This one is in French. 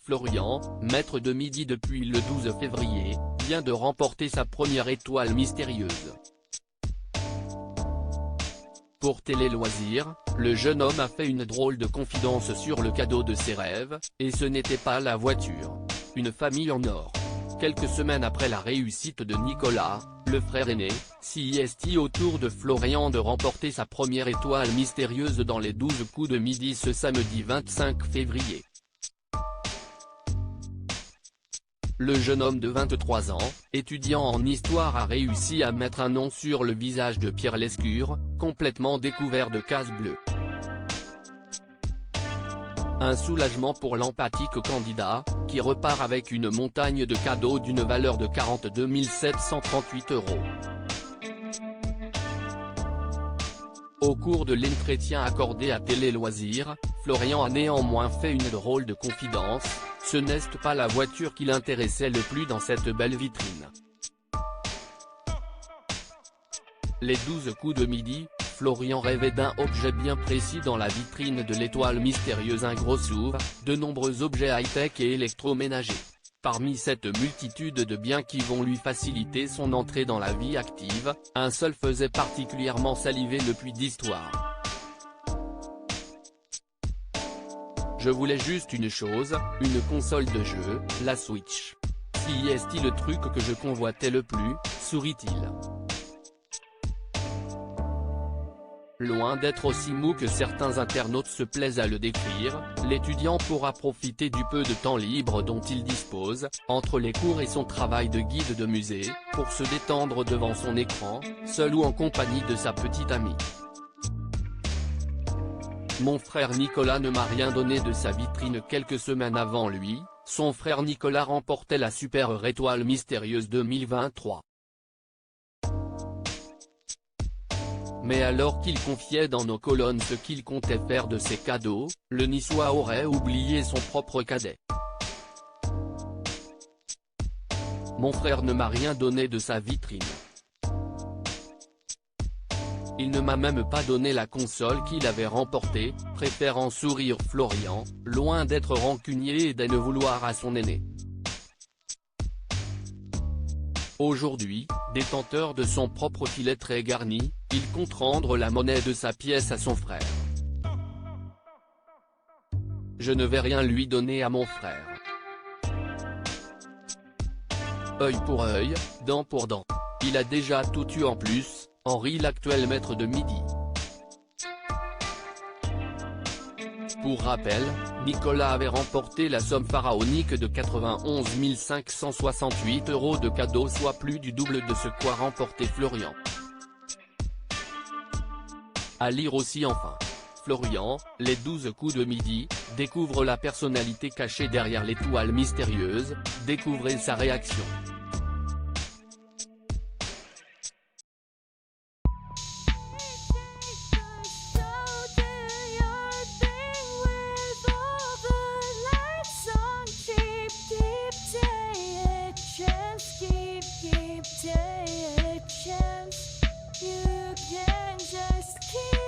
Florian, maître de midi depuis le 12 février, vient de remporter sa première étoile mystérieuse. Pour Télé Loisirs, le jeune homme a fait une drôle de confidence sur le cadeau de ses rêves, et ce n'était pas la voiture. Une famille en or. Quelques semaines après la réussite de Nicolas, le frère aîné, CIST au tour de Florian de remporter sa première étoile mystérieuse dans les 12 coups de midi ce samedi 25 février. Le jeune homme de 23 ans, étudiant en histoire a réussi à mettre un nom sur le visage de Pierre Lescure, complètement découvert de cases bleues. Un soulagement pour l'empathique candidat, qui repart avec une montagne de cadeaux d'une valeur de 42 738 €. Au cours de l'entretien accordé à Télé Loisirs, Florian a néanmoins fait une drôle de confidence, ce n'est pas la voiture qui l'intéressait le plus dans cette belle vitrine. Les 12 coups de midi, Florian rêvait d'un objet bien précis dans la vitrine de l'étoile mystérieuse, un gros SUV, de nombreux objets high-tech et électroménagers. Parmi cette multitude de biens qui vont lui faciliter son entrée dans la vie active, un seul faisait particulièrement saliver le puits d'histoire. Je voulais juste une chose, une console de jeu, la Switch. Si est-il le truc que je convoitais le plus, sourit-il. Loin d'être aussi mou que certains internautes se plaisent à le décrire, l'étudiant pourra profiter du peu de temps libre dont il dispose, entre les cours et son travail de guide de musée, pour se détendre devant son écran, seul ou en compagnie de sa petite amie. Mon frère Nicolas ne m'a rien donné de sa vitrine. Quelques semaines avant lui, son frère Nicolas remportait la super étoile mystérieuse 2023. Mais alors qu'il confiait dans nos colonnes ce qu'il comptait faire de ses cadeaux, le Niçois aurait oublié son propre cadet. Mon frère ne m'a rien donné de sa vitrine. Il ne m'a même pas donné la console qu'il avait remportée, préférant sourire Florian, loin d'être rancunier et de ne vouloir à son aîné. Aujourd'hui, détenteur de son propre filet très garni, il compte rendre la monnaie de sa pièce à son frère. Je ne vais rien lui donner à mon frère. Œil pour œil, dent pour dent. Il a déjà tout eu en plus, en rit l'actuel maître de midi. Pour rappel, Nicolas avait remporté la somme pharaonique de 91 568 € de cadeaux, soit plus du double de ce qu'a remporté Florian. À lire aussi enfin. Florian, les 12 coups de midi, découvre la personnalité cachée derrière l'étoile mystérieuse, découvrez sa réaction. You can just keep